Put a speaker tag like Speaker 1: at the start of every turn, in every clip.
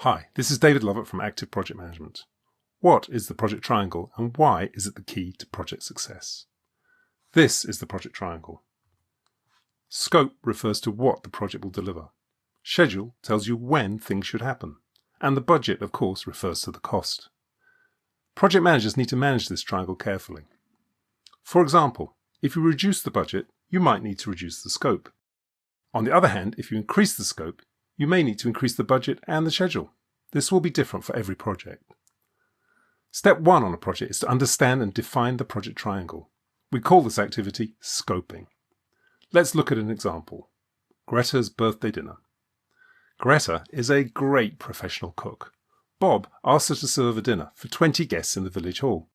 Speaker 1: Hi, this is David Lovett from Active Project Management. What is the project triangle and why is it the key to project success? This is the project triangle. Scope refers to what the project will deliver. Schedule tells you when things should happen. And the budget, of course, refers to the cost. Project managers need to manage this triangle carefully. For example, if you reduce the budget, you might need to reduce the scope. On the other hand, if you increase the scope, you may need to increase the budget and the schedule. This will be different for every project. Step 1 on a project is to understand and define the project triangle. We call this activity scoping. Let's look at an example. Greta's birthday dinner. Greta is a great professional cook. Bob asks her to serve a dinner for 20 guests in the village hall.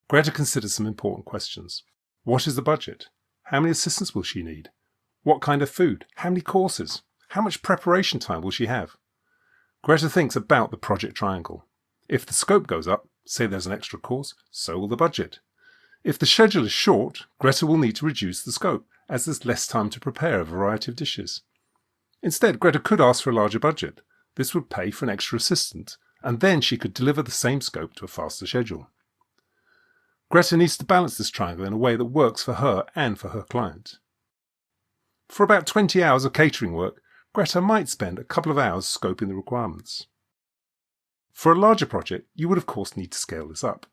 Speaker 1: Greta considers some important questions. What is the budget? How many assistants will she need? What kind of food? How many courses? How much preparation time will she have? Greta thinks about the project triangle. If the scope goes up, say there's an extra course, so will the budget. If the schedule is short, Greta will need to reduce the scope, as there's less time to prepare a variety of dishes. Instead, Greta could ask for a larger budget. This would pay for an extra assistant, and then she could deliver the same scope to a faster schedule. Greta needs to balance this triangle in a way that works for her and for her client. For about 20 hours of catering work, Greta might spend a couple of hours scoping the requirements. For a larger project, you would of course need to scale this up.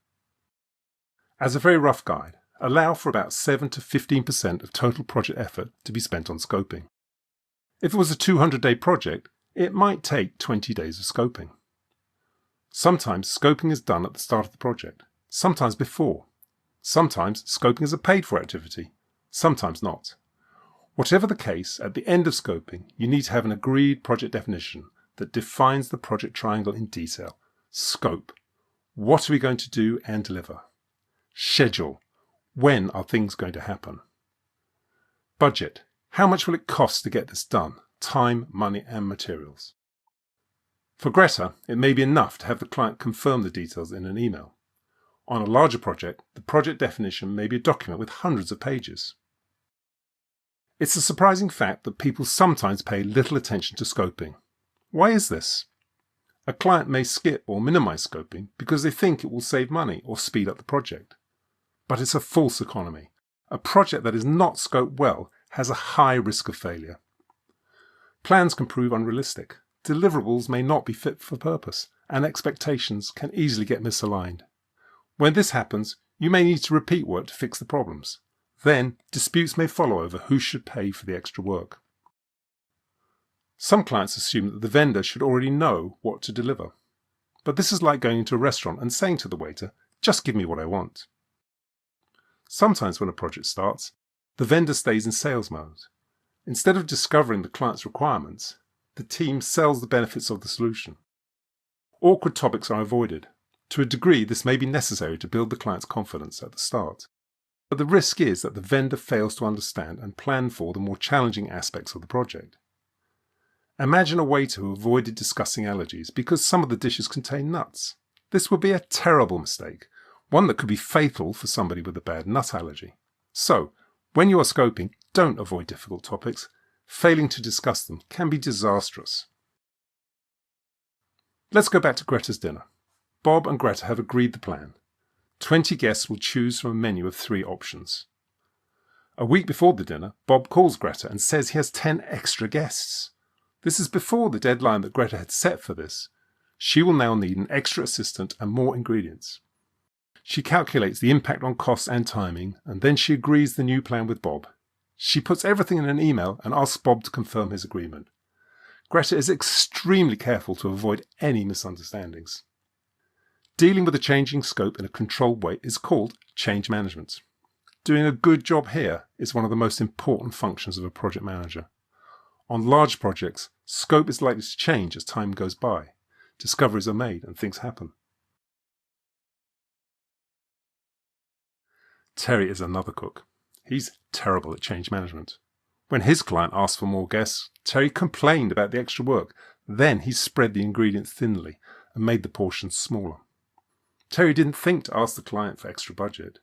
Speaker 1: As a very rough guide, allow for about 7 to 15% of total project effort to be spent on scoping. If it was a 200-day project, it might take 20 days of scoping. Sometimes scoping is done at the start of the project, sometimes before. Sometimes scoping is a paid-for activity, sometimes not. Whatever the case, at the end of scoping, you need to have an agreed project definition that defines the project triangle in detail. Scope. What are we going to do and deliver? Schedule. When are things going to happen? Budget. How much will it cost to get this done? Time, money, and materials. For Greta, it may be enough to have the client confirm the details in an email. On a larger project, the project definition may be a document with hundreds of pages. It's a surprising fact that people sometimes pay little attention to scoping. Why is this? A client may skip or minimize scoping because they think it will save money or speed up the project. But it's a false economy. A project that is not scoped well has a high risk of failure. Plans can prove unrealistic, deliverables may not be fit for purpose, and expectations can easily get misaligned. When this happens, you may need to repeat work to fix the problems. Then, disputes may follow over who should pay for the extra work. Some clients assume that the vendor should already know what to deliver. But this is like going into a restaurant and saying to the waiter, "Just give me what I want." Sometimes when a project starts, the vendor stays in sales mode. Instead of discovering the client's requirements, the team sells the benefits of the solution. Awkward topics are avoided. To a degree, this may be necessary to build the client's confidence at the start. But the risk is that the vendor fails to understand and plan for the more challenging aspects of the project. Imagine a waiter who avoided discussing allergies because some of the dishes contain nuts. This would be a terrible mistake, one that could be fatal for somebody with a bad nut allergy. So, when you are scoping, don't avoid difficult topics. Failing to discuss them can be disastrous. Let's go back to Greta's dinner. Bob and Greta have agreed the plan. 20 guests will choose from a menu of 3 options. A week before the dinner, Bob calls Greta and says he has 10 extra guests. This is before the deadline that Greta had set for this. She will now need an extra assistant and more ingredients. She calculates the impact on costs and timing, and then she agrees the new plan with Bob. She puts everything in an email and asks Bob to confirm his agreement. Greta is extremely careful to avoid any misunderstandings. Dealing with a changing scope in a controlled way is called change management. Doing a good job here is one of the most important functions of a project manager. On large projects, scope is likely to change as time goes by. Discoveries are made and things happen. Terry is another cook. He's terrible at change management. When his client asked for more guests, Terry complained about the extra work. Then he spread the ingredients thinly and made the portions smaller. Terry didn't think to ask the client for extra budget.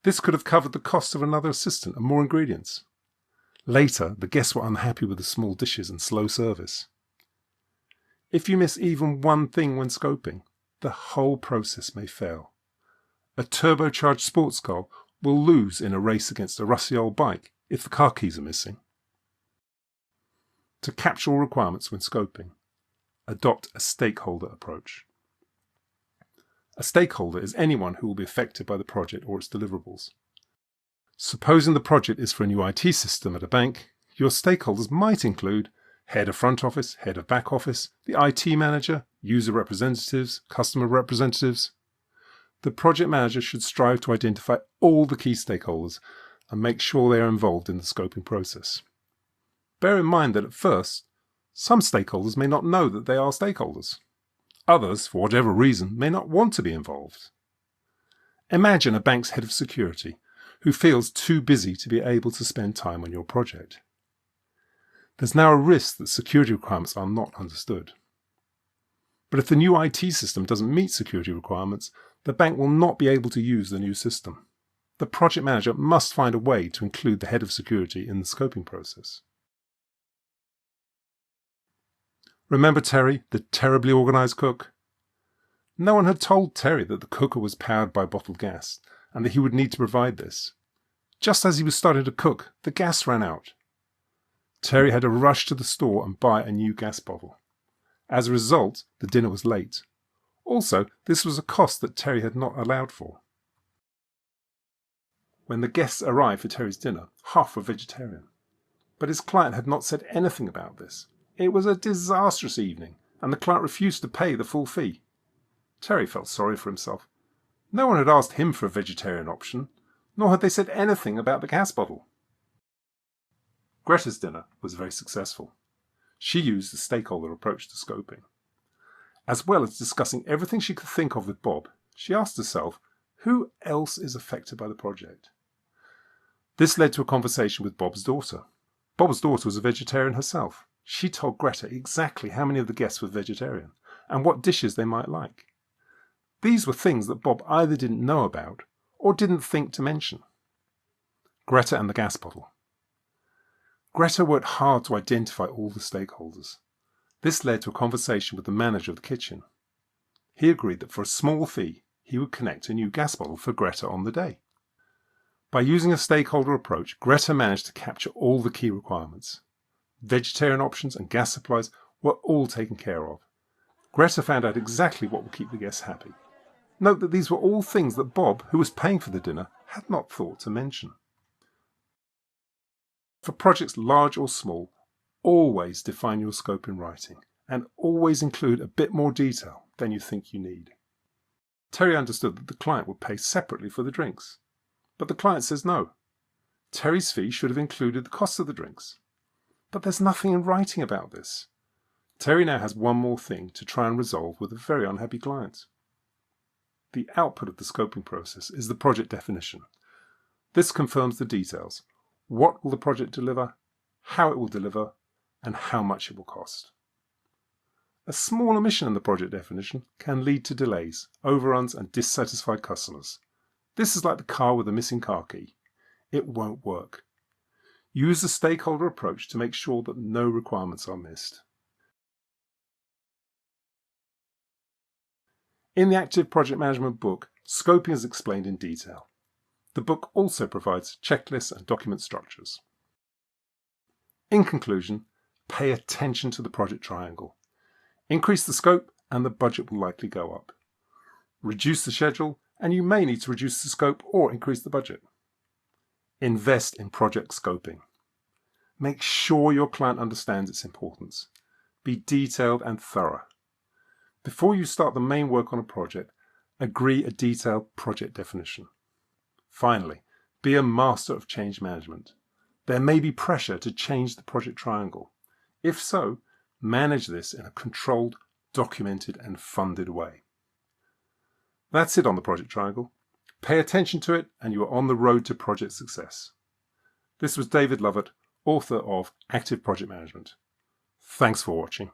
Speaker 1: This could have covered the cost of another assistant and more ingredients. Later, the guests were unhappy with the small dishes and slow service. If you miss even one thing when scoping, the whole process may fail. A turbocharged sports car will lose in a race against a rusty old bike if the car keys are missing. To capture all requirements when scoping, adopt a stakeholder approach. A stakeholder is anyone who will be affected by the project or its deliverables. Supposing the project is for a new IT system at a bank, your stakeholders might include head of front office, head of back office, the IT manager, user representatives, customer representatives. The project manager should strive to identify all the key stakeholders and make sure they are involved in the scoping process. Bear in mind that at first, some stakeholders may not know that they are stakeholders. Others, for whatever reason, may not want to be involved. Imagine a bank's head of security who feels too busy to be able to spend time on your project. There's now a risk that security requirements are not understood. But if the new IT system doesn't meet security requirements, the bank will not be able to use the new system. The project manager must find a way to include the head of security in the scoping process. Remember Terry, the terribly organised cook? No one had told Terry that the cooker was powered by bottled gas and that he would need to provide this. Just as he was starting to cook, the gas ran out. Terry had to rush to the store and buy a new gas bottle. As a result, the dinner was late. Also, this was a cost that Terry had not allowed for. When the guests arrived for Terry's dinner, half were vegetarian. But his client had not said anything about this. It was a disastrous evening, and the client refused to pay the full fee. Terry felt sorry for himself. No one had asked him for a vegetarian option, nor had they said anything about the gas bottle. Greta's dinner was very successful. She used the stakeholder approach to scoping. As well as discussing everything she could think of with Bob, she asked herself, who else is affected by the project? This led to a conversation with Bob's daughter. Bob's daughter was a vegetarian herself. She told Greta exactly how many of the guests were vegetarian and what dishes they might like. These were things that Bob either didn't know about or didn't think to mention. Greta and the gas bottle. Greta worked hard to identify all the stakeholders. This led to a conversation with the manager of the kitchen. He agreed that for a small fee, he would connect a new gas bottle for Greta on the day. By using a stakeholder approach, Greta managed to capture all the key requirements. Vegetarian options and gas supplies were all taken care of. Greta found out exactly what would keep the guests happy. Note that these were all things that Bob, who was paying for the dinner, had not thought to mention. For projects large or small, always define your scope in writing and always include a bit more detail than you think you need. Terry understood that the client would pay separately for the drinks, but the client says no. Terry's fee should have included the cost of the drinks. But there's nothing in writing about this. Terry now has one more thing to try and resolve with a very unhappy client. The output of the scoping process is the project definition. This confirms the details. What will the project deliver, how it will deliver, and how much it will cost. A small omission in the project definition can lead to delays, overruns, and dissatisfied customers. This is like the car with a missing car key. It won't work. Use the stakeholder approach to make sure that no requirements are missed. In the Active Project Management book, scoping is explained in detail. The book also provides checklists and document structures. In conclusion, pay attention to the project triangle. Increase the scope and the budget will likely go up. Reduce the schedule and you may need to reduce the scope or increase the budget. Invest in project scoping. Make sure your client understands its importance. Be detailed and thorough. Before you start the main work on a project, agree a detailed project definition. Finally, be a master of change management. There may be pressure to change the project triangle. If so, manage this in a controlled, documented and funded way. That's it on the project triangle. Pay attention to it and you are on the road to project success. This was David Lovett, author of Active Project Management. Thanks for watching.